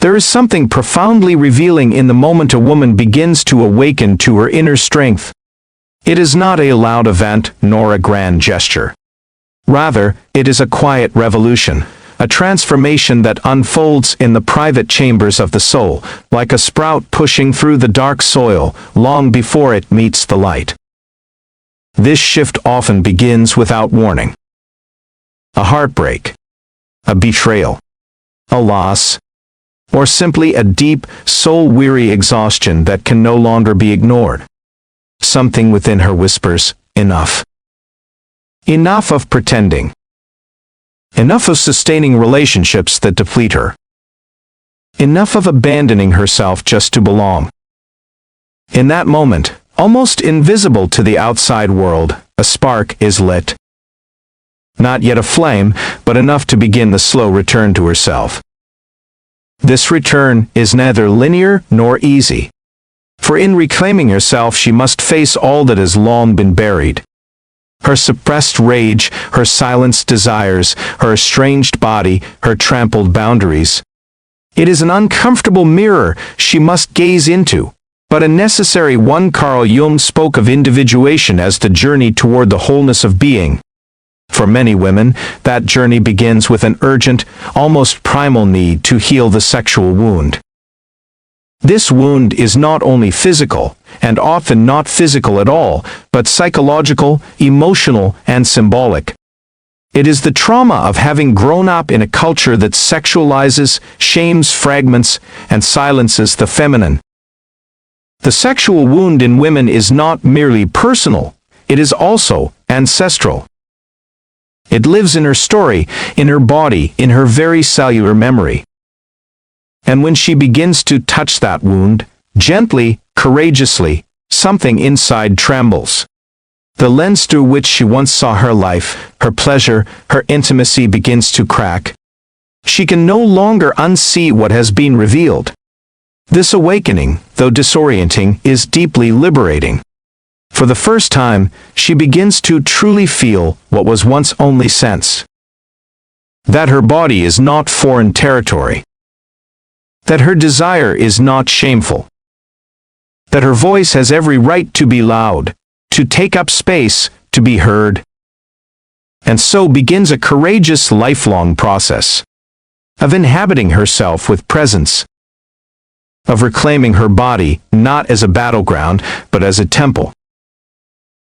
There is something profoundly revealing in the moment a woman begins to awaken to her inner strength. It is not a loud event nor a grand gesture. Rather, it is a quiet revolution, a transformation that unfolds in the private chambers of the soul, like a sprout pushing through the dark soil long before it meets the light. This shift often begins without warning. A heartbreak, a betrayal, a loss, or simply a deep, soul-weary exhaustion that can no longer be ignored. Something within her whispers, enough. Enough of pretending. Enough of sustaining relationships that deplete her. Enough of abandoning herself just to belong. In that moment, almost invisible to the outside world, a spark is lit. Not yet a flame, but enough to begin the slow return to herself. This return is neither linear nor easy. For in reclaiming herself she must face all that has long been buried. Her suppressed rage, her silenced desires, her estranged body, her trampled boundaries. It is an uncomfortable mirror she must gaze into, but a necessary one. Carl Jung spoke of individuation as the journey toward the wholeness of being. For many women, that journey begins with an urgent, almost primal need to heal the sexual wound. This wound is not only physical, and often not physical at all, but psychological, emotional, and symbolic. It is the trauma of having grown up in a culture that sexualizes, shames, fragments, and silences the feminine. The sexual wound in women is not merely personal, it is also ancestral. It lives in her story, in her body, in her very cellular memory. And when she begins to touch that wound, gently, courageously, something inside trembles. The lens through which she once saw her life, her pleasure, her intimacy begins to crack. She can no longer unsee what has been revealed. This awakening, though disorienting, is deeply liberating. For the first time, she begins to truly feel what was once only sense. That her body is not foreign territory. That her desire is not shameful. That her voice has every right to be loud, to take up space, to be heard. And so begins a courageous lifelong process of inhabiting herself with presence, of reclaiming her body not as a battleground, but as a temple,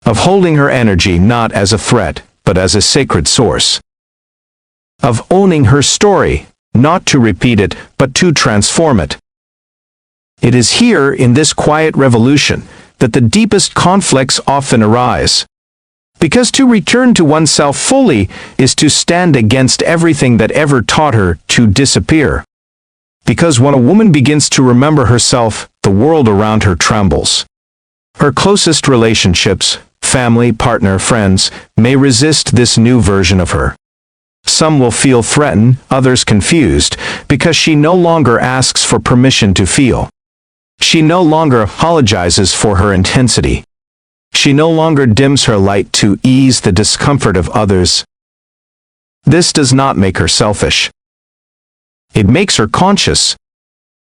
of holding her energy not as a threat, but as a sacred source, of owning her story, not to repeat it, but to transform it. It is here, in this quiet revolution, that the deepest conflicts often arise. Because to return to oneself fully is to stand against everything that ever taught her to disappear. Because when a woman begins to remember herself, the world around her trembles. Her closest relationships, family, partner, friends, may resist this new version of her. Some will feel threatened, others confused, because she no longer asks for permission to feel. She no longer apologizes for her intensity. She no longer dims her light to ease the discomfort of others. This does not make her selfish. It makes her conscious.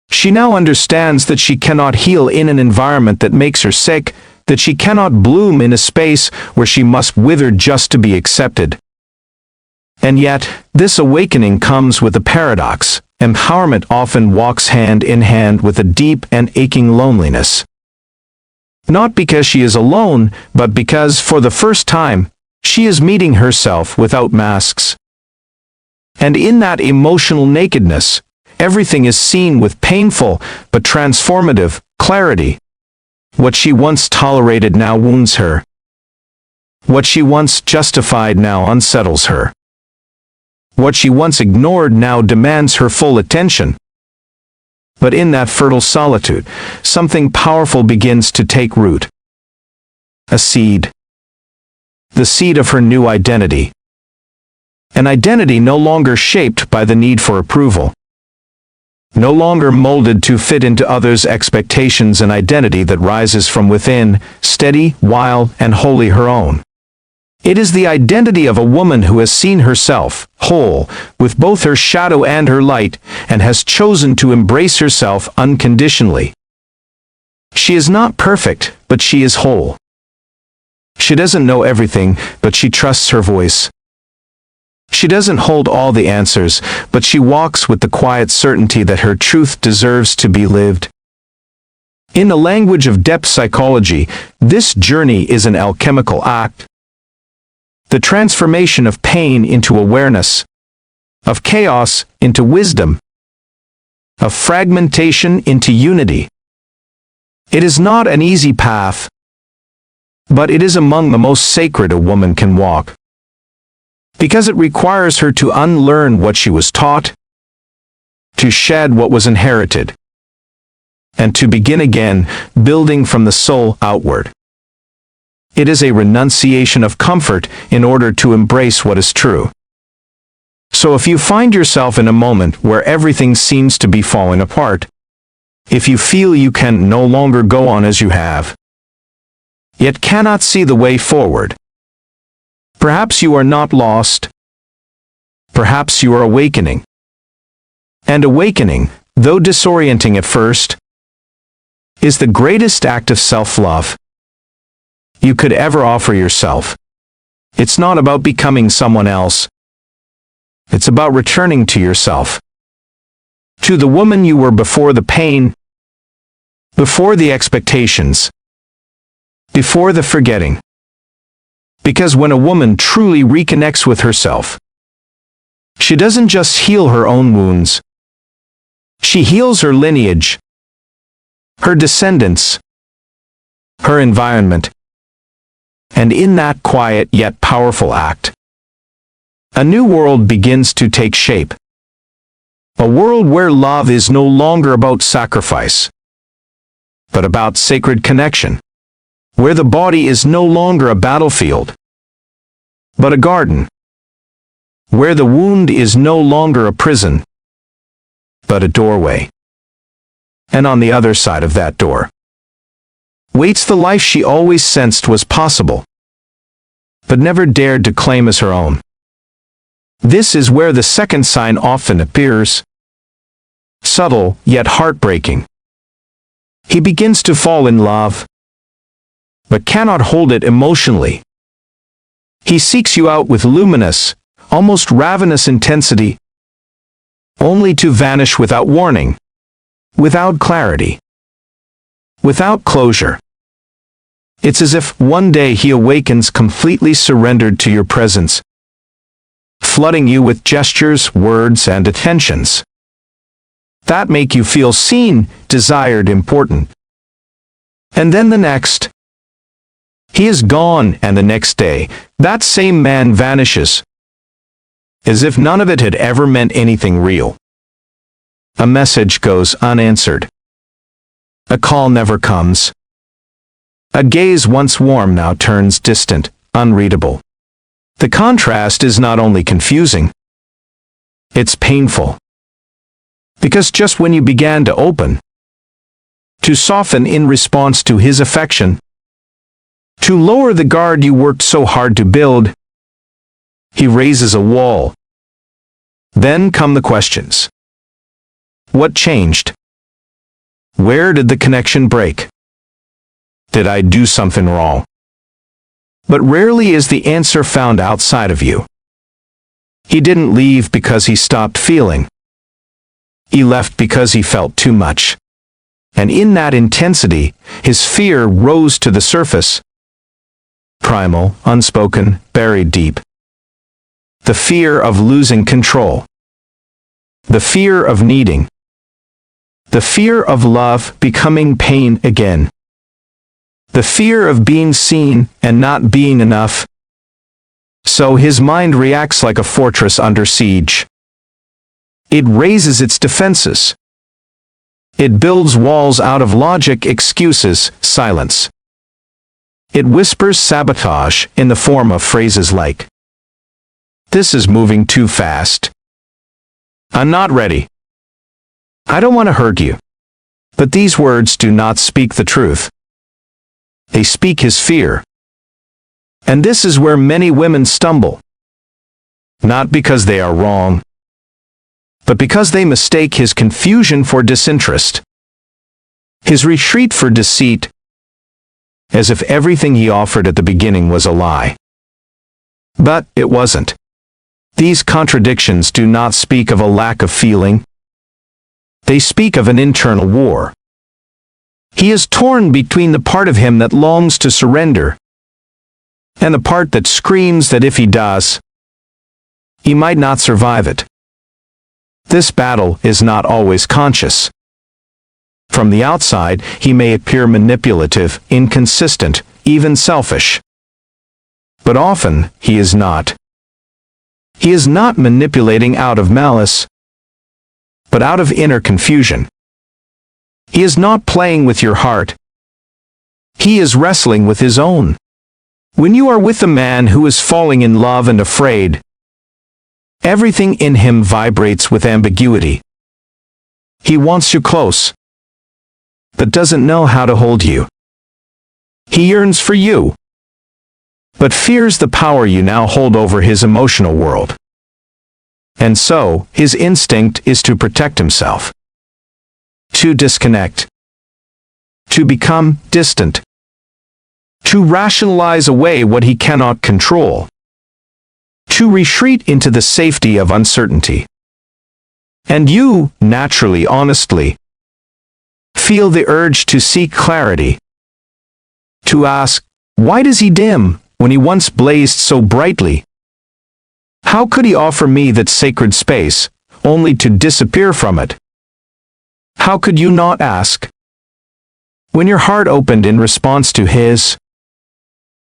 She now understands that she cannot heal in an environment that makes her sick, that she cannot bloom in a space where she must wither just to be accepted. And yet, this awakening comes with a paradox. Empowerment often walks hand in hand with a deep and aching loneliness. Not because she is alone, but because, for the first time, she is meeting herself without masks. And in that emotional nakedness, everything is seen with painful, but transformative, clarity. What she once tolerated now wounds her. What she once justified now unsettles her. What she once ignored now demands her full attention. But in that fertile solitude, something powerful begins to take root. A seed. The seed of her new identity. An identity no longer shaped by the need for approval. No longer molded to fit into others' expectations, an identity that rises from within, steady, wild, and wholly her own. It is the identity of a woman who has seen herself, whole, with both her shadow and her light, and has chosen to embrace herself unconditionally. She is not perfect, but she is whole. She doesn't know everything, but she trusts her voice. She doesn't hold all the answers, but she walks with the quiet certainty that her truth deserves to be lived. In the language of depth psychology, this journey is an alchemical act. The transformation of pain into awareness, of chaos into wisdom, of fragmentation into unity. It is not an easy path, but it is among the most sacred a woman can walk, because it requires her to unlearn what she was taught, to shed what was inherited, and to begin again, building from the soul outward. It is a renunciation of comfort in order to embrace what is true. So if you find yourself in a moment where everything seems to be falling apart, if you feel you can no longer go on as you have, yet cannot see the way forward, perhaps you are not lost. Perhaps you are awakening. And awakening, though disorienting at first, is the greatest act of self-love you could ever offer yourself. It's not about becoming someone else. It's about returning to yourself. To the woman you were before the pain, before the expectations, before the forgetting. Because when a woman truly reconnects with herself, she doesn't just heal her own wounds. She heals her lineage, her descendants, her environment. And in that quiet yet powerful act, a new world begins to take shape. A world where love is no longer about sacrifice, but about sacred connection. Where the body is no longer a battlefield, but a garden. Where the wound is no longer a prison, but a doorway. And on the other side of that door waits the life she always sensed was possible, but never dared to claim as her own. This is where the second sign often appears, subtle yet heartbreaking. He begins to fall in love, but cannot hold it emotionally. He seeks you out with luminous, almost ravenous intensity, only to vanish without warning, without clarity, without closure. It's as if one day he awakens completely surrendered to your presence, flooding you with gestures, words, and attentions that make you feel seen, desired, important. And then the next, he is gone, and the next day, that same man vanishes, as if none of it had ever meant anything real. A message goes unanswered. A call never comes. A gaze once warm now turns distant, unreadable. The contrast is not only confusing, it's painful. Because just when you began to open, to soften in response to his affection, to lower the guard you worked so hard to build, he raises a wall. Then come the questions. What changed? Where did the connection break? Did I do something wrong? But rarely is the answer found outside of you. He didn't leave because he stopped feeling. He left because he felt too much. And in that intensity, his fear rose to the surface. Primal, unspoken, buried deep. The fear of losing control. The fear of needing. The fear of love becoming pain again. The fear of being seen and not being enough. So his mind reacts like a fortress under siege. It raises its defenses. It builds walls out of logic, excuses, silence. It whispers sabotage in the form of phrases like, "This is moving too fast. I'm not ready. I don't want to hurt you." But these words do not speak the truth. They speak his fear. And this is where many women stumble. Not because they are wrong, but because they mistake his confusion for disinterest, his retreat for deceit, as if everything he offered at the beginning was a lie. But it wasn't. These contradictions do not speak of a lack of feeling. They speak of an internal war. He is torn between the part of him that longs to surrender and the part that screams that if he does, he might not survive it. This battle is not always conscious. From the outside, he may appear manipulative, inconsistent, even selfish. But often, he is not. He is not manipulating out of malice, but out of inner confusion. He is not playing with your heart. He is wrestling with his own. When you are with a man who is falling in love and afraid, everything in him vibrates with ambiguity. He wants you close, but doesn't know how to hold you. He yearns for you, but fears the power you now hold over his emotional world. And so, his instinct is to protect himself, to disconnect, to become distant, to rationalize away what he cannot control, to retreat into the safety of uncertainty. And you, naturally, honestly, feel the urge to seek clarity, to ask, why does he dim when he once blazed so brightly? How could he offer me that sacred space, only to disappear from it? How could you not ask? When your heart opened in response to his,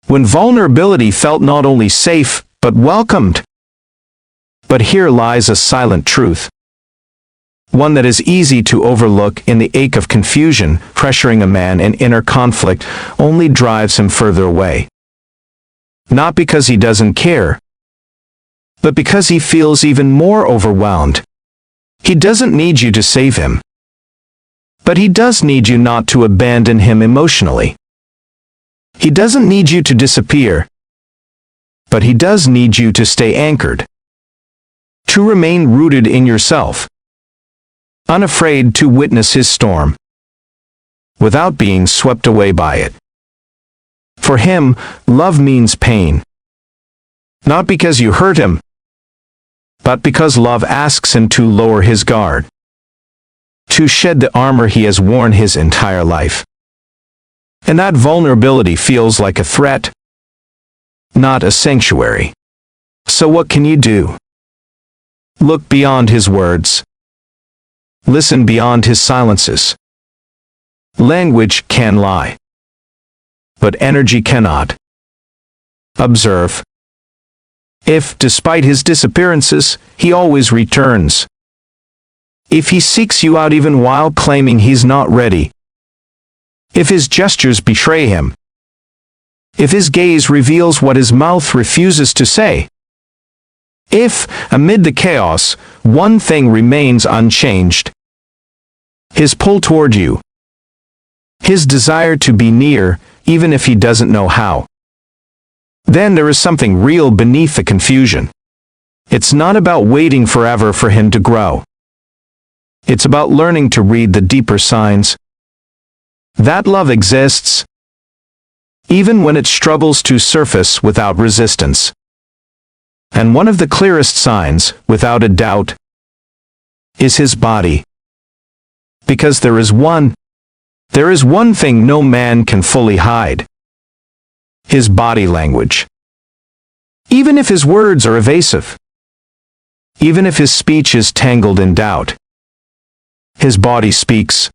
when vulnerability felt not only safe, but welcomed. But here lies a silent truth, one that is easy to overlook in the ache of confusion. Pressuring a man in inner conflict only drives him further away. Not because he doesn't care, but because he feels even more overwhelmed. He doesn't need you to save him, but he does need you not to abandon him emotionally. He doesn't need you to disappear, but he does need you to stay anchored, to remain rooted in yourself, unafraid to witness his storm, without being swept away by it. For him, love means pain. Not because you hurt him, but because love asks him to lower his guard, to shed the armor he has worn his entire life. And that vulnerability feels like a threat, not a sanctuary. So what can you do? Look beyond his words. Listen beyond his silences. Language can lie, but energy cannot. Observe. If, despite his disappearances, he always returns. If he seeks you out even while claiming he's not ready. If his gestures betray him. If his gaze reveals what his mouth refuses to say. If, amid the chaos, one thing remains unchanged. His pull toward you. His desire to be near, even if he doesn't know how. Then there is something real beneath the confusion. It's not about waiting forever for him to grow. It's about learning to read the deeper signs. That love exists, even when it struggles to surface without resistance. And one of the clearest signs, without a doubt, is his body. Because there is one thing no man can fully hide. His body language. Even if his words are evasive, even if his speech is tangled in doubt, his body speaks.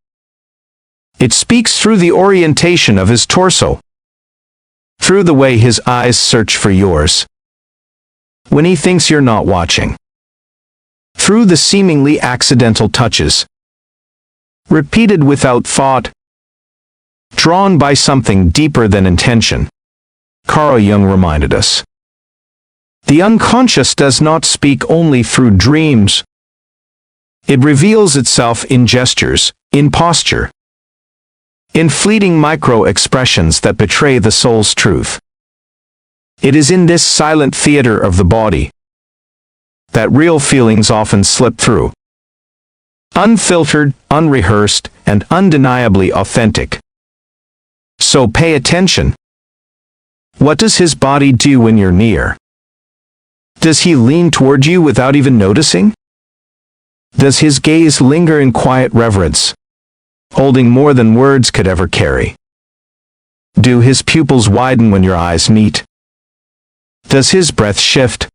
It speaks through the orientation of his torso, through the way his eyes search for yours when he thinks you're not watching, through the seemingly accidental touches, repeated without thought, drawn by something deeper than intention. Carl Jung reminded us. The unconscious does not speak only through dreams. It reveals itself in gestures, in posture, in fleeting micro-expressions that betray the soul's truth. It is in this silent theater of the body that real feelings often slip through. Unfiltered, unrehearsed, and undeniably authentic. So pay attention. What does his body do when you're near? Does he lean toward you without even noticing? Does his gaze linger in quiet reverence, holding more than words could ever carry? Do his pupils widen when your eyes meet? Does his breath shift?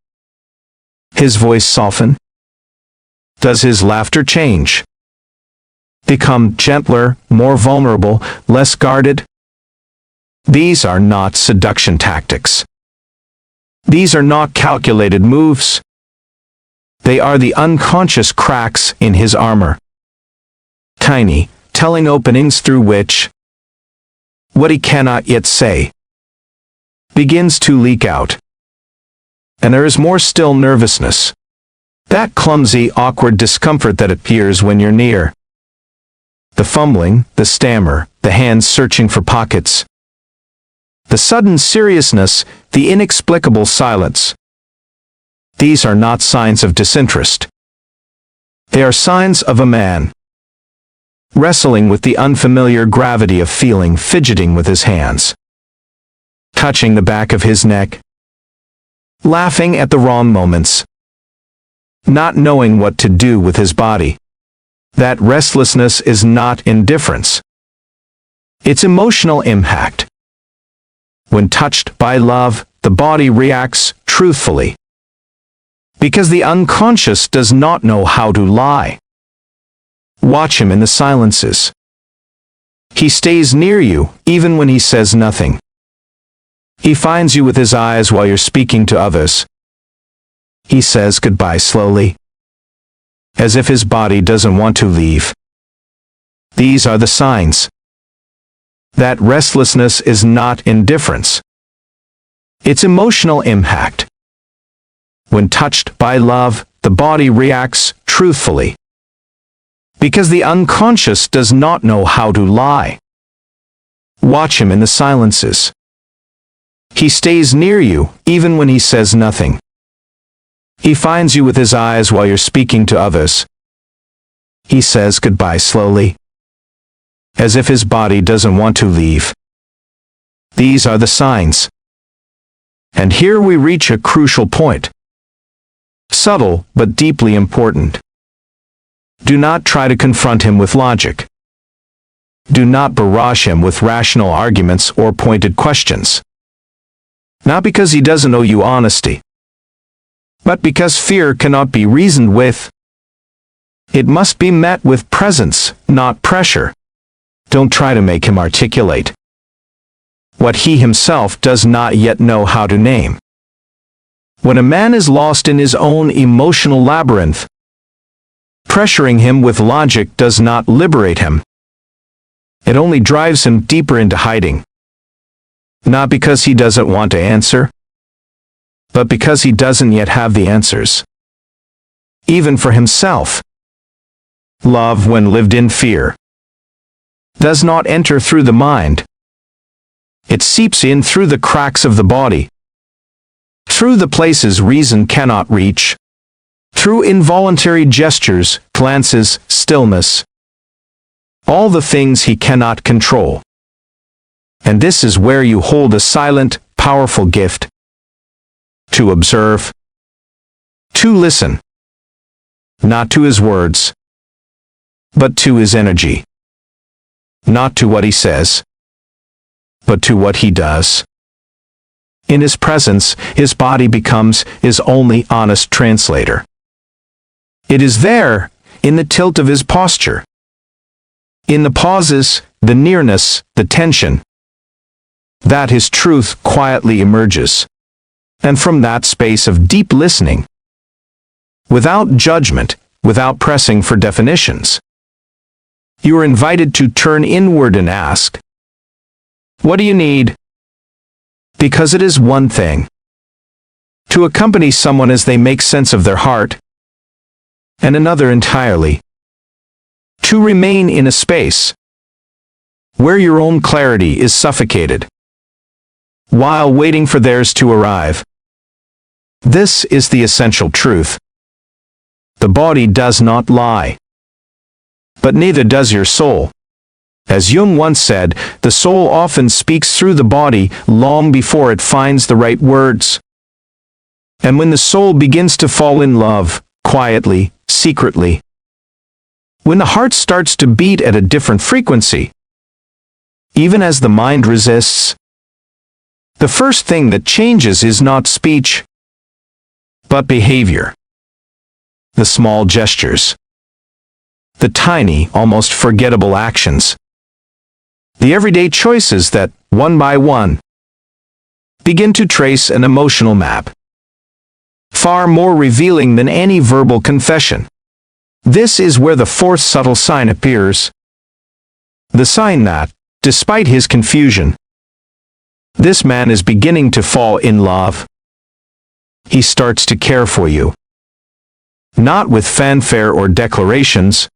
His voice soften? Does his laughter change? Become gentler, more vulnerable, less guarded? These are not seduction tactics. These are not calculated moves. They are the unconscious cracks in his armor. Tiny, telling openings through which what he cannot yet say begins to leak out. And there is more still nervousness. That clumsy, awkward discomfort that appears when you're near. The fumbling, the stammer, the hands searching for pockets. The sudden seriousness, the inexplicable silence. These are not signs of disinterest. They are signs of a man wrestling with the unfamiliar gravity of feeling, fidgeting with his hands, touching the back of his neck, laughing at the wrong moments, not knowing what to do with his body. That restlessness is not indifference. It's emotional impact. When touched by love, the body reacts truthfully. Because the unconscious does not know how to lie. Watch him in the silences. He stays near you, even when he says nothing. He finds you with his eyes while you're speaking to others. He says goodbye slowly, as if his body doesn't want to leave. These are the signs. That restlessness is not indifference. It's emotional impact. When touched by love, the body reacts truthfully. Because the unconscious does not know how to lie. Watch him in the silences. He stays near you, even when he says nothing. He finds you with his eyes while you're speaking to others. He says goodbye slowly, as if his body doesn't want to leave. These are the signs. And here we reach a crucial point. Subtle, but deeply important. Do not try to confront him with logic. Do not barrage him with rational arguments or pointed questions. Not because he doesn't owe you honesty, but because fear cannot be reasoned with. It must be met with presence, not pressure. Don't try to make him articulate what he himself does not yet know how to name. When a man is lost in his own emotional labyrinth, pressuring him with logic does not liberate him. It only drives him deeper into hiding. Not because he doesn't want to answer, but because he doesn't yet have the answers. Even for himself. Love, when lived in fear, does not enter through the mind. It seeps in through the cracks of the body, through the places reason cannot reach, through involuntary gestures, glances, stillness. All the things he cannot control. And this is where you hold a silent, powerful gift. To observe. To listen. Not to his words, but to his energy. Not to what he says, but to what he does. In his presence, his body becomes his only honest translator. It is there, in the tilt of his posture, in the pauses, the nearness, the tension, that his truth quietly emerges. And from that space of deep listening, without judgment, without pressing for definitions, you are invited to turn inward and ask, what do you need? Because it is one thing to accompany someone as they make sense of their heart, and another entirely to remain in a space where your own clarity is suffocated. while waiting for theirs to arrive. This is the essential truth. The body does not lie. But neither does your soul. As Jung once said, the soul often speaks through the body long before it finds the right words. And when the soul begins to fall in love, quietly, secretly, when the heart starts to beat at a different frequency, even as the mind resists, the first thing that changes is not speech, but behavior. The small gestures. The tiny, almost forgettable actions. The everyday choices that, one by one, begin to trace an emotional map. Far more revealing than any verbal confession. This is where the fourth subtle sign appears. The sign that, despite his confusion, this man is beginning to fall in love. He starts to care for you. Not with fanfare or declarations,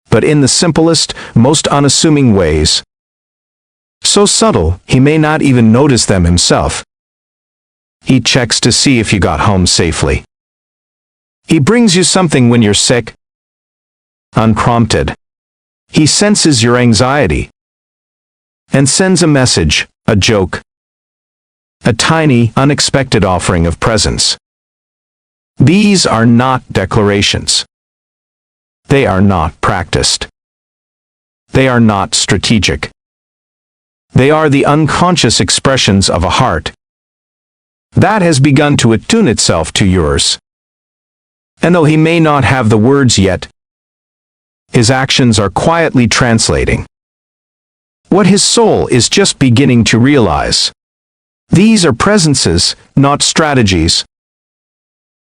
but in the simplest, most unassuming ways. So subtle, he may not even notice them himself. He checks to see if you got home safely. He brings you something when you're sick. Unprompted. He senses your anxiety and sends a message, a joke, a tiny, unexpected offering of presence. These are not declarations. They are not practiced. They are not strategic. They are the unconscious expressions of a heart that has begun to attune itself to yours. And though he may not have the words yet, his actions are quietly translating what his soul is just beginning to realize. These are presences, not strategies.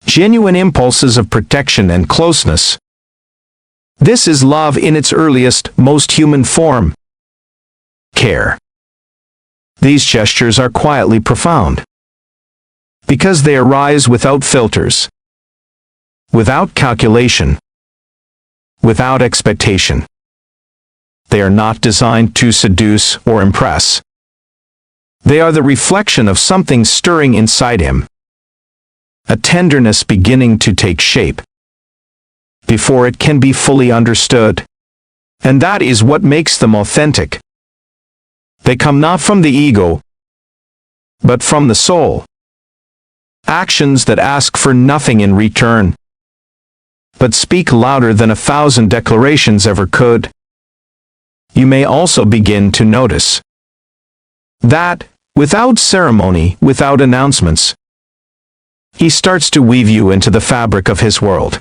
Genuine impulses of protection and closeness. This is love in its earliest, most human form. Care. These gestures are quietly profound, because they arise without filters, without calculation, without expectation. They are not designed to seduce or impress. They are the reflection of something stirring inside him, a tenderness beginning to take shape before it can be fully understood. And that is what makes them authentic. They come not from the ego, but from the soul. Actions that ask for nothing in return, but speak louder than 1,000 declarations ever could. You may also begin to notice that, without ceremony, without announcements, he starts to weave you into the fabric of his world.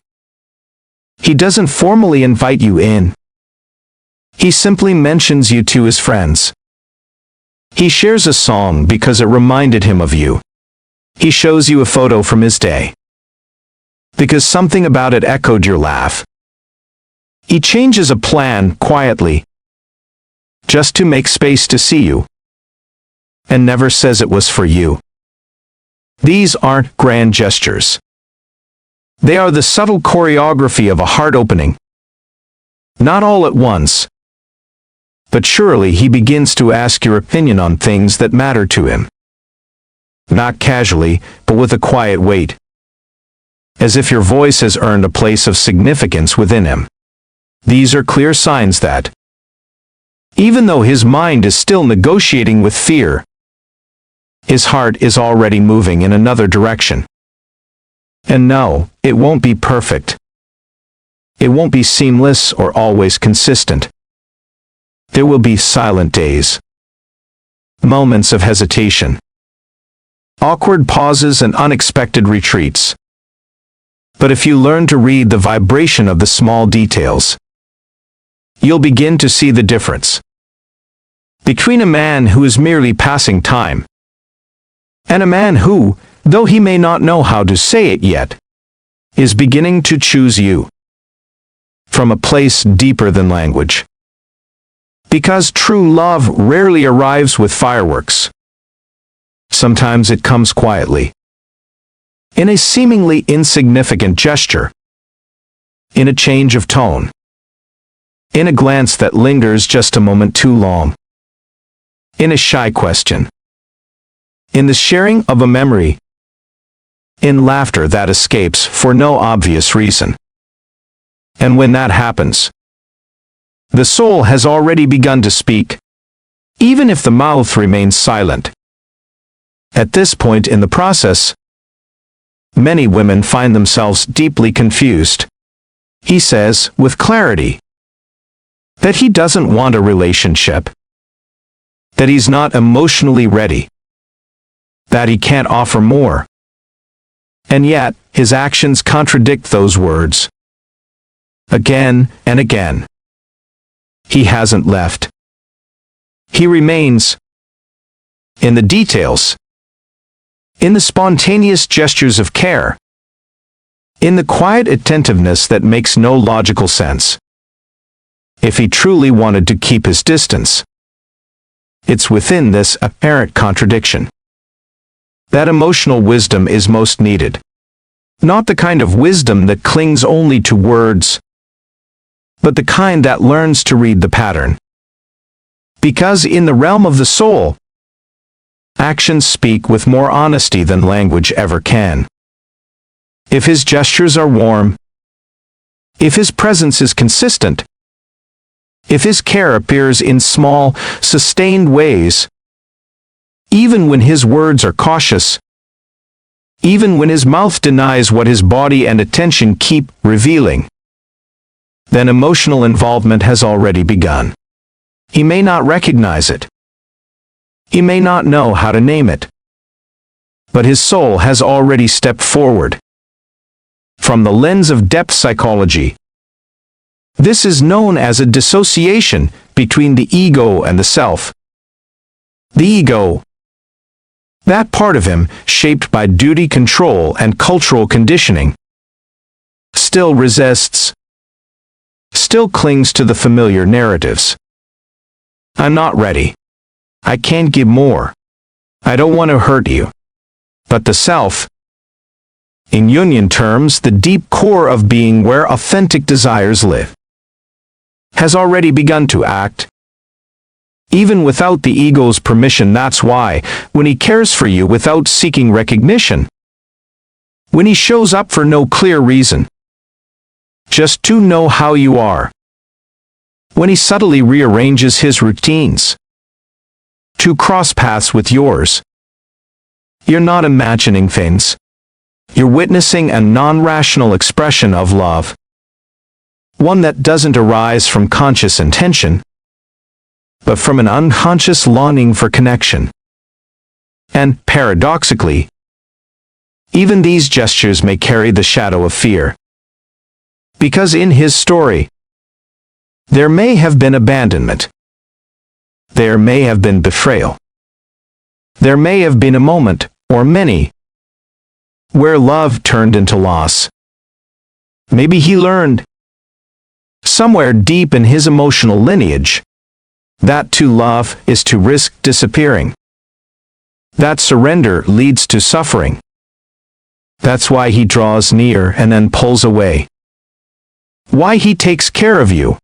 He doesn't formally invite you in. He simply mentions you to his friends. He shares a song because it reminded him of you. He shows you a photo from his day because something about it echoed your laugh. He changes a plan quietly, just to make space to see you, and never says it was for you. These aren't grand gestures. They are the subtle choreography of a heart opening. Not all at once, but surely he begins to ask your opinion on things that matter to him. Not casually, but with a quiet weight, as if your voice has earned a place of significance within him. These are clear signs that, even though his mind is still negotiating with fear, his heart is already moving in another direction. And no, it won't be perfect. It won't be seamless or always consistent. There will be silent days, moments of hesitation, awkward pauses and unexpected retreats. But if you learn to read the vibration of the small details, you'll begin to see the difference between a man who is merely passing time and a man who, though he may not know how to say it yet, is beginning to choose you from a place deeper than language. Because true love rarely arrives with fireworks. Sometimes it comes quietly, in a seemingly insignificant gesture, in a change of tone, in a glance that lingers just a moment too long, in a shy question, in the sharing of a memory, in laughter that escapes for no obvious reason. And when that happens, the soul has already begun to speak, even if the mouth remains silent. At this point in the process, many women find themselves deeply confused. He says, with clarity, that he doesn't want a relationship, that he's not emotionally ready, that he can't offer more. And yet, his actions contradict those words. Again and again. He hasn't left. He remains. In the details. In the spontaneous gestures of care. In the quiet attentiveness that makes no logical sense. If he truly wanted to keep his distance, it's within this apparent contradiction that emotional wisdom is most needed. Not the kind of wisdom that clings only to words, but the kind that learns to read the pattern. Because in the realm of the soul, actions speak with more honesty than language ever can. If his gestures are warm, if his presence is consistent, if his care appears in small, sustained ways, even when his words are cautious, even when his mouth denies what his body and attention keep revealing, then emotional involvement has already begun. He may not recognize it. He may not know how to name it. But his soul has already stepped forward. From the lens of depth psychology, this is known as a dissociation between the ego and the self. The ego, that part of him shaped by duty, control, and cultural conditioning, still resists, still clings to the familiar narratives. I'm not ready. I can't give more. I don't want to hurt you. But the self, in Jungian terms, the deep core of being where authentic desires live, has already begun to act. Even without the ego's permission. That's why, when he cares for you without seeking recognition, when he shows up for no clear reason, just to know how you are, when he subtly rearranges his routines to cross paths with yours, you're not imagining things. You're witnessing a non-rational expression of love, one that doesn't arise from conscious intention, but from an unconscious longing for connection. And, paradoxically, even these gestures may carry the shadow of fear. Because in his story, there may have been abandonment. There may have been betrayal. There may have been a moment, or many, where love turned into loss. Maybe he learned, somewhere deep in his emotional lineage, that to love is to risk disappearing. That surrender leads to suffering. That's why he draws near and then pulls away. Why he takes care of you,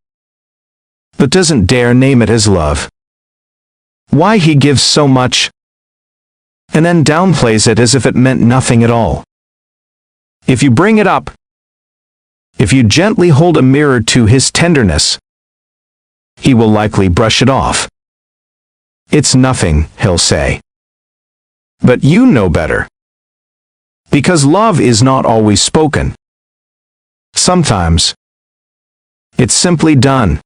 but doesn't dare name it as love. Why he gives so much, and then downplays it as if it meant nothing at all. If you bring it up, if you gently hold a mirror to his tenderness, he will likely brush it off. It's nothing, he'll say. But you know better. Because love is not always spoken. Sometimes, it's simply done.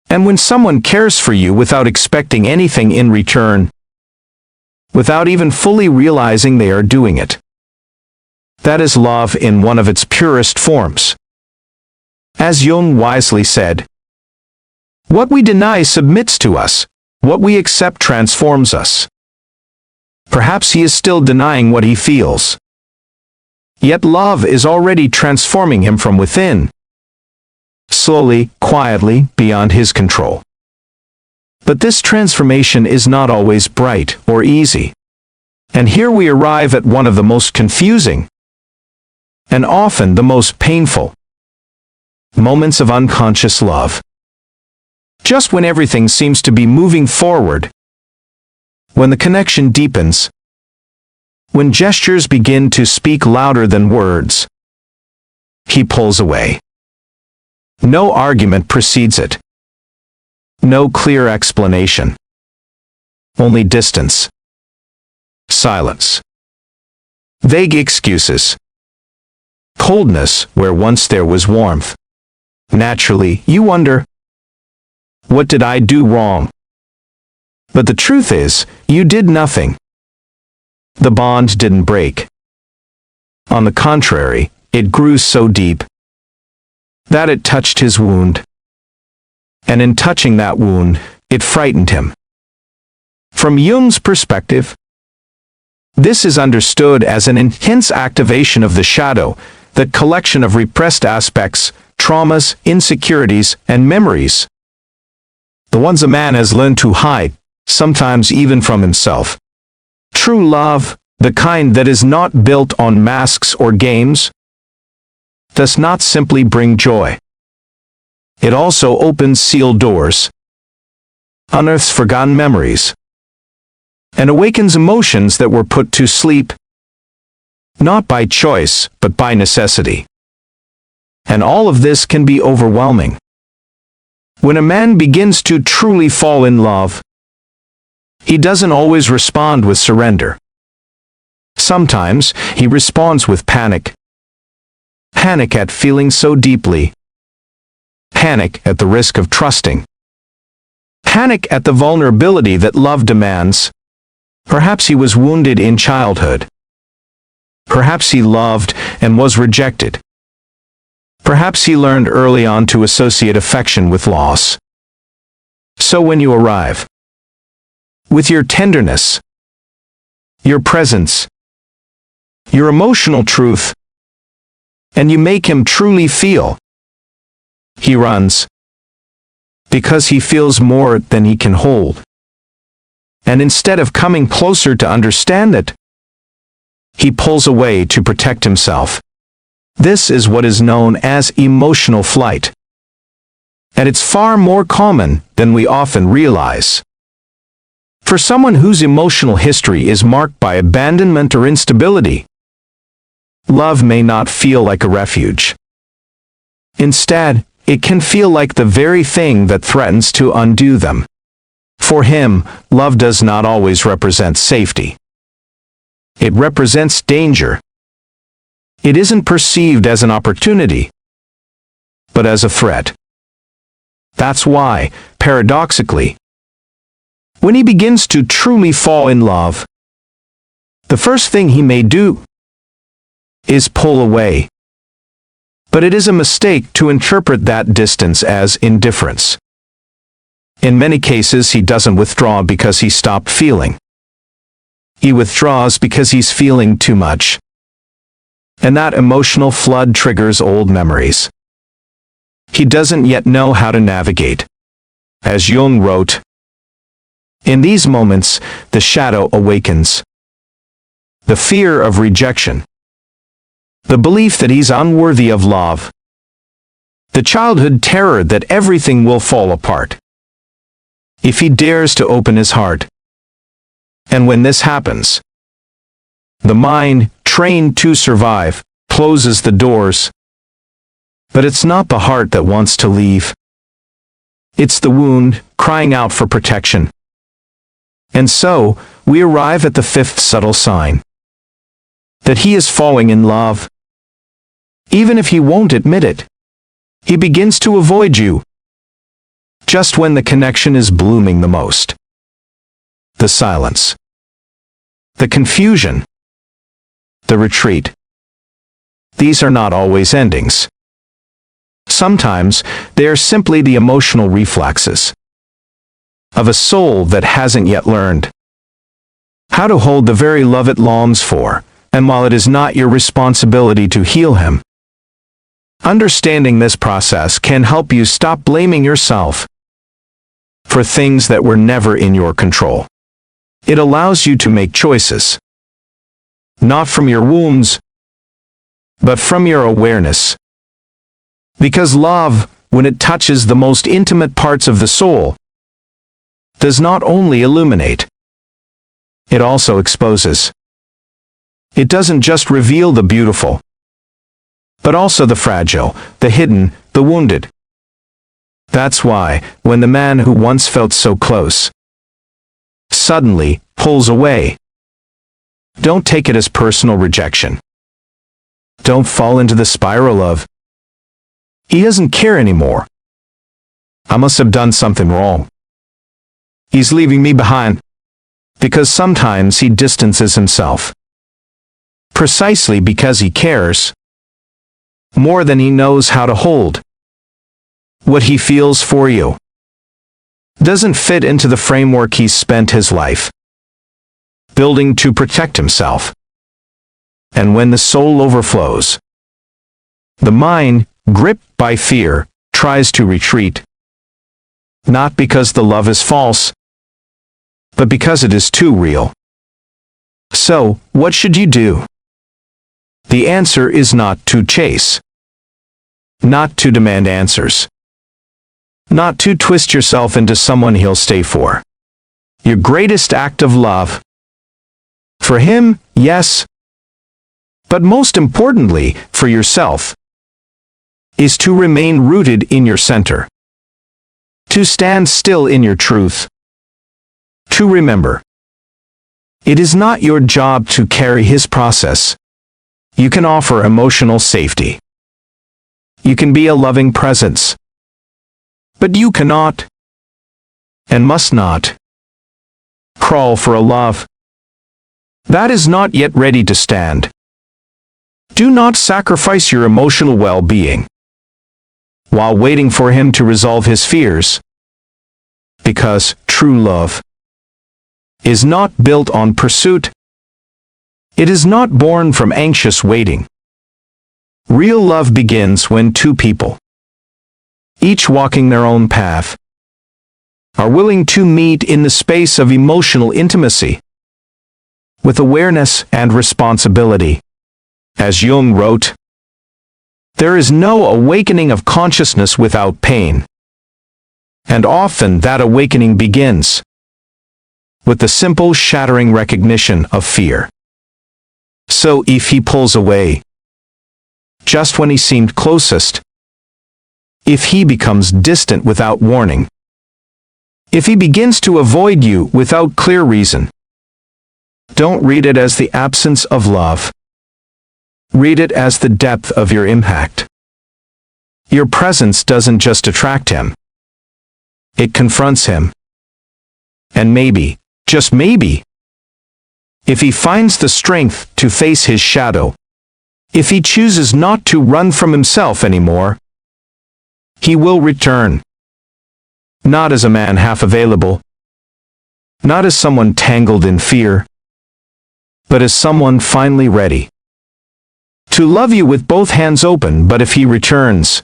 And when someone cares for you without expecting anything in return, without even fully realizing they are doing it, that is love in one of its purest forms. As Jung wisely said, what we deny submits to us, what we accept transforms us. Perhaps he is still denying what he feels. Yet love is already transforming him from within, slowly, quietly, beyond his control. But this transformation is not always bright or easy. And here we arrive at one of the most confusing, and often the most painful, moments of unconscious love. Just when everything seems to be moving forward, when the connection deepens, when gestures begin to speak louder than words, he pulls away. No argument precedes it. No clear explanation. Only distance. Silence. Vague excuses. Coldness where once there was warmth. Naturally, you wonder, what did I do wrong? But the truth is, you did nothing. The bond didn't break. On the contrary, it grew so deep that it touched his wound. And in touching that wound, it frightened him. From Jung's perspective, this is understood as an intense activation of the shadow, that collection of repressed aspects, traumas, insecurities, and memories. The ones a man has learned to hide, sometimes even from himself. True love, the kind that is not built on masks or games, does not simply bring joy. It also opens sealed doors, unearths forgotten memories, and awakens emotions that were put to sleep, not by choice, but by necessity. And all of this can be overwhelming. When a man begins to truly fall in love, he doesn't always respond with surrender. Sometimes, he responds with panic. Panic at feeling so deeply. Panic at the risk of trusting. Panic at the vulnerability that love demands. Perhaps he was wounded in childhood. Perhaps he loved and was rejected. Perhaps he learned early on to associate affection with loss. So when you arrive, with your tenderness, your presence, your emotional truth, and you make him truly feel, he runs, because he feels more than he can hold. And instead of coming closer to understand it, he pulls away to protect himself. This is what is known as emotional flight. And it's far more common than we often realize. For someone whose emotional history is marked by abandonment or instability, love may not feel like a refuge. Instead, it can feel like the very thing that threatens to undo them. For him, love does not always represent safety. It represents danger. It isn't perceived as an opportunity, but as a threat. That's why, paradoxically, when he begins to truly fall in love, the first thing he may do is pull away. But it is a mistake to interpret that distance as indifference. In many cases, he doesn't withdraw because he stopped feeling. He withdraws because he's feeling too much. And that emotional flood triggers old memories he doesn't yet know how to navigate. As Jung wrote, in these moments, the shadow awakens. The fear of rejection. The belief that he's unworthy of love. The childhood terror that everything will fall apart if he dares to open his heart. And when this happens, the mind, trained to survive, closes the doors. But it's not the heart that wants to leave. It's the wound, crying out for protection. And so, we arrive at the fifth subtle sign. That he is falling in love. Even if he won't admit it, he begins to avoid you. Just when the connection is blooming the most. The silence. The confusion. The retreat. These are not always endings. Sometimes, they are simply the emotional reflexes of a soul that hasn't yet learned how to hold the very love it longs for, and while it is not your responsibility to heal him, understanding this process can help you stop blaming yourself for things that were never in your control. It allows you to make choices, not from your wounds, but from your awareness. Because love, when it touches the most intimate parts of the soul, does not only illuminate, it also exposes. It doesn't just reveal the beautiful, but also the fragile, the hidden, the wounded. That's why, when the man who once felt so close suddenly pulls away, don't take it as personal rejection. Don't fall into the spiral of, he doesn't care anymore. I must have done something wrong. He's leaving me behind. Because sometimes he distances himself, precisely because he cares more than he knows how to hold. What he feels for you doesn't fit into the framework he's spent his life building to protect himself. And when the soul overflows, the mind, gripped by fear, tries to retreat, not because the love is false, but because it is too real. So, what should you do? The answer is not to chase, not to demand answers, not to twist yourself into someone he'll stay for. Your greatest act of love, for him, yes, but most importantly, for yourself, is to remain rooted in your center, to stand still in your truth, to remember. It is not your job to carry his process. You can offer emotional safety. You can be a loving presence. But you cannot, and must not, crawl for a love that is not yet ready to stand. Do not sacrifice your emotional well-being while waiting for him to resolve his fears, because true love is not built on pursuit. It is not born from anxious waiting. Real love begins when two people, each walking their own path, are willing to meet in the space of emotional intimacy, with awareness and responsibility. As Jung wrote, there is no awakening of consciousness without pain, and often that awakening begins with the simple shattering recognition of fear. So if he pulls away, just when he seemed closest, if he becomes distant without warning, if he begins to avoid you without clear reason, don't read it as the absence of love. Read it as the depth of your impact. Your presence doesn't just attract him. It confronts him. And maybe, just maybe, if he finds the strength to face his shadow, if he chooses not to run from himself anymore, he will return. Not as a man half available, not as someone tangled in fear, but as someone finally ready to love you with both hands open. But if he returns,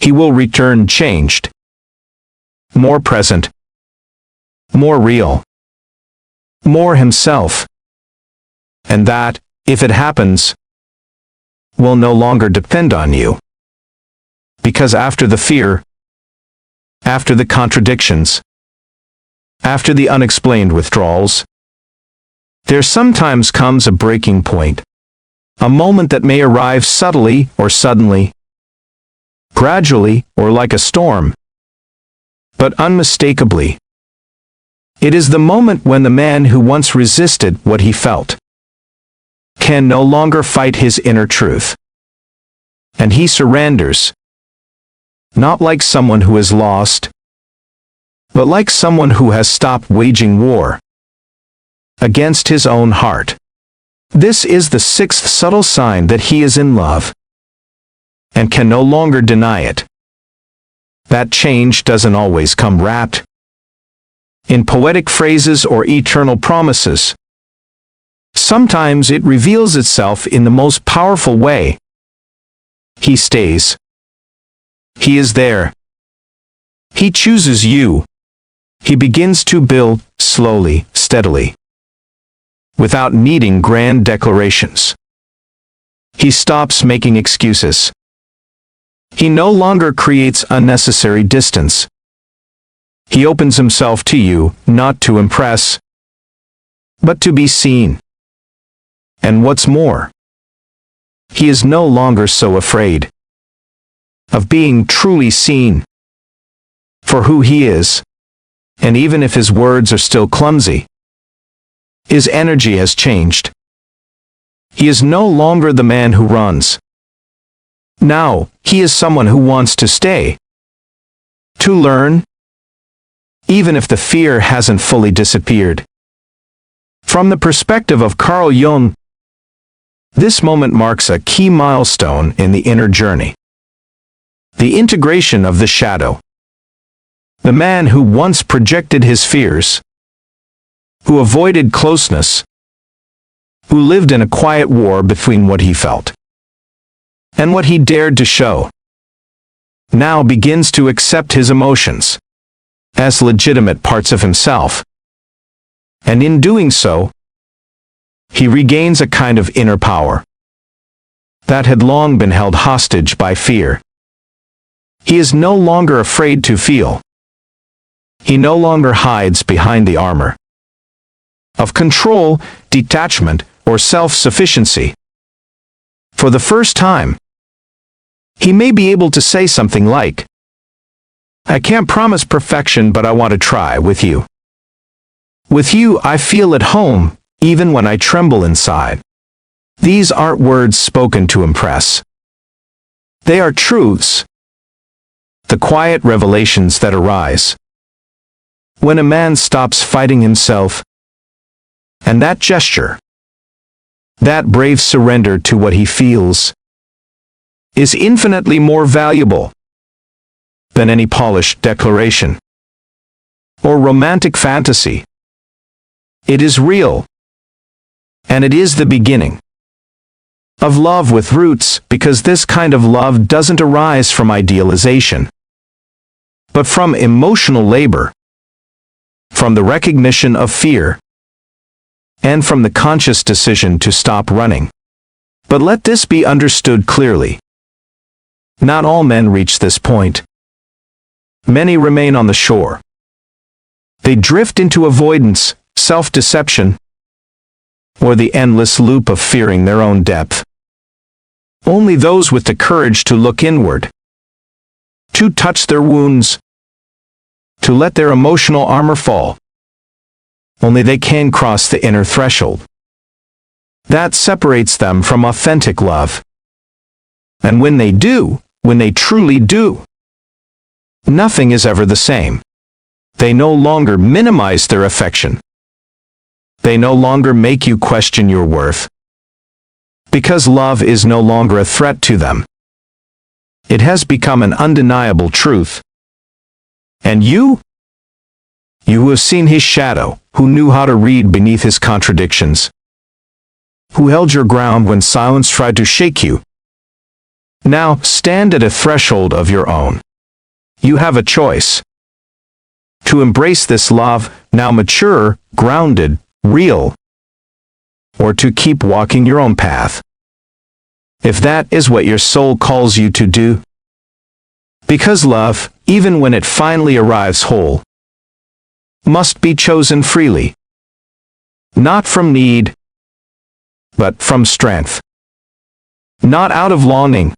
he will return changed, more present, more real, more himself. And that, if it happens, will no longer depend on you. Because after the fear, after the contradictions, after the unexplained withdrawals, there sometimes comes a breaking point, a moment that may arrive subtly or suddenly, gradually or like a storm, but unmistakably. It is the moment when the man who once resisted what he felt can no longer fight his inner truth, and he surrenders, not like someone who is lost, but like someone who has stopped waging war against his own heart. This is the sixth subtle sign that he is in love, and can no longer deny it. That change doesn't always come wrapped in poetic phrases or eternal promises. Sometimes it reveals itself in the most powerful way. He stays. He is there. He chooses you. He begins to build, slowly, steadily, without needing grand declarations. He stops making excuses. He no longer creates unnecessary distance. He opens himself to you, not to impress, but to be seen. And what's more, he is no longer so afraid of being truly seen for who he is, and even if his words are still clumsy, his energy has changed. He is no longer the man who runs. Now, he is someone who wants to stay, to learn, even if the fear hasn't fully disappeared. From the perspective of Carl Jung, this moment marks a key milestone in the inner journey. The integration of the shadow. The man who once projected his fears, who avoided closeness, who lived in a quiet war between what he felt and what he dared to show, now begins to accept his emotions as legitimate parts of himself. And in doing so, he regains a kind of inner power that had long been held hostage by fear. He is no longer afraid to feel. He no longer hides behind the armor of control, detachment, or self-sufficiency. For the first time, he may be able to say something like, "I can't promise perfection, but I want to try with you. With you, I feel at home, even when I tremble inside." These aren't words spoken to impress. They are truths, the quiet revelations that arise when a man stops fighting himself, and that gesture, that brave surrender to what he feels, is infinitely more valuable than any polished declaration or romantic fantasy. It is real, and it is the beginning of love with roots, because this kind of love doesn't arise from idealization, but from emotional labor, from the recognition of fear, and from the conscious decision to stop running. But let this be understood clearly. Not all men reach this point. Many remain on the shore. They drift into avoidance, self-deception, or the endless loop of fearing their own depth. Only those with the courage to look inward, to touch their wounds, to let their emotional armor fall, only they can cross the inner threshold that separates them from authentic love. And when they do, when they truly do, nothing is ever the same. They no longer minimize their affection. They no longer make you question your worth, because love is no longer a threat to them. It has become an undeniable truth. And you who have seen his shadow, who knew how to read beneath his contradictions, who held your ground when silence tried to shake you, now stand at a threshold of your own. You have a choice. To embrace this love, now mature, grounded, real, or to keep walking your own path, if that is what your soul calls you to do. Because love, even when it finally arrives whole, must be chosen freely, not from need, but from strength, not out of longing,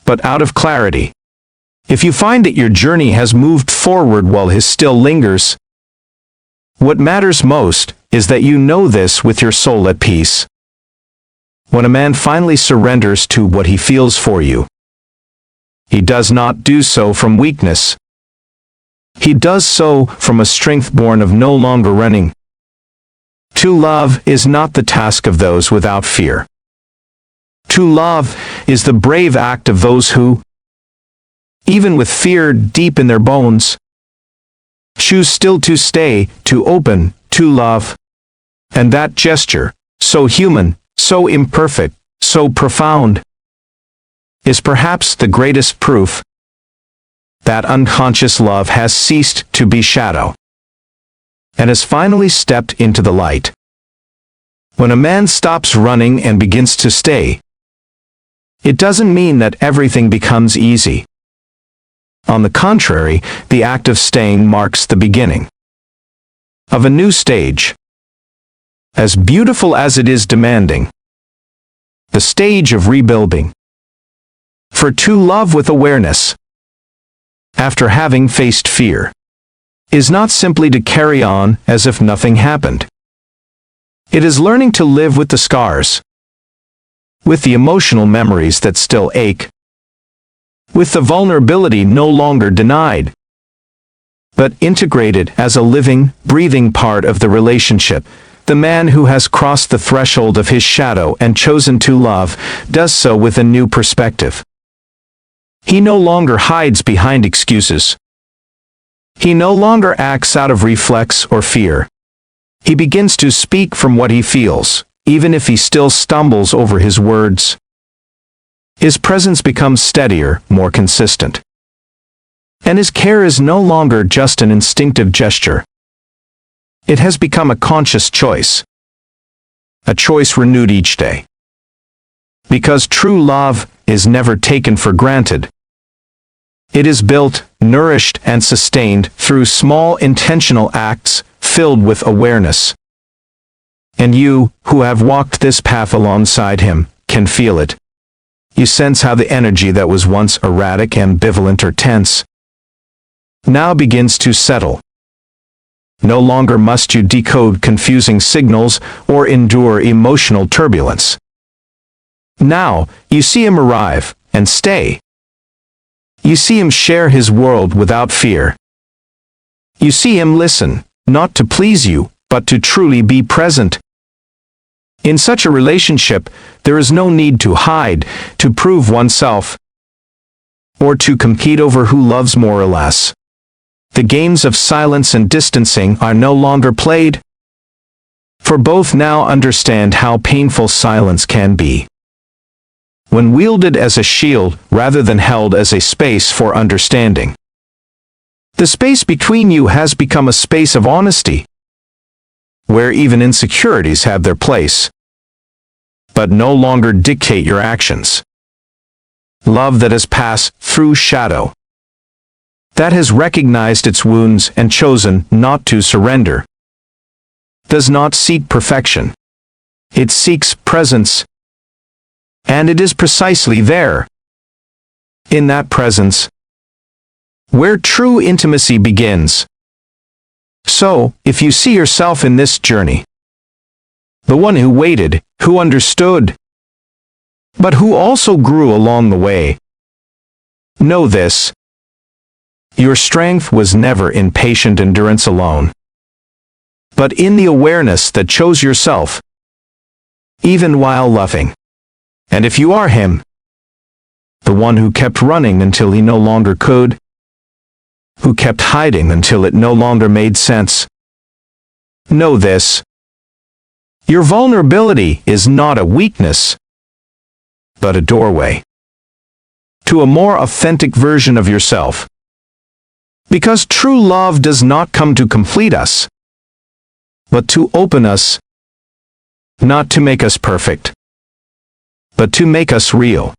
but out of clarity. If you find that your journey has moved forward while his still lingers, what matters most is that you know this with your soul at peace. When a man finally surrenders to what he feels for you, he does not do so from weakness. He does so from a strength born of no longer running. To love is not the task of those without fear. To love is the brave act of those who, even with fear deep in their bones, choose still to stay, to open, to love. And that gesture, so human, so imperfect, so profound, is perhaps the greatest proof that unconscious love has ceased to be shadow and has finally stepped into the light. When a man stops running and begins to stay, it doesn't mean that everything becomes easy. On the contrary, the act of staying marks the beginning of a new stage, as beautiful as it is demanding. The stage of rebuilding. For to love with awareness, after having faced fear, is not simply to carry on as if nothing happened. It is learning to live with the scars, with the emotional memories that still ache, with the vulnerability no longer denied, but integrated as a living, breathing part of the relationship. The man who has crossed the threshold of his shadow and chosen to love does so with a new perspective. He no longer hides behind excuses. He no longer acts out of reflex or fear. He begins to speak from what he feels, even if he still stumbles over his words. His presence becomes steadier, more consistent. And his care is no longer just an instinctive gesture. It has become a conscious choice. A choice renewed each day. Because true love is never taken for granted. It is built, nourished, and sustained through small intentional acts filled with awareness. And you, who have walked this path alongside him, can feel it. You sense how the energy that was once erratic, ambivalent, or tense now begins to settle. No longer must you decode confusing signals or endure emotional turbulence. Now, you see him arrive, and stay. You see him share his world without fear. You see him listen, not to please you, but to truly be present. In such a relationship, there is no need to hide, to prove oneself, or to compete over who loves more or less. The games of silence and distancing are no longer played, for both now understand how painful silence can be, when wielded as a shield rather than held as a space for understanding. The space between you has become a space of honesty, where even insecurities have their place, but no longer dictate your actions. Love that has passed through shadow, that has recognized its wounds and chosen not to surrender, does not seek perfection. It seeks presence. And it is precisely there, in that presence, where true intimacy begins. So, if you see yourself in this journey, the one who waited, who understood, but who also grew along the way, know this: your strength was never in patient endurance alone, but in the awareness that chose yourself, even while loving. And if you are him, the one who kept running until he no longer could, who kept hiding until it no longer made sense, know this: your vulnerability is not a weakness, but a doorway to a more authentic version of yourself. Because true love does not come to complete us, but to open us, not to make us perfect, but to make us real.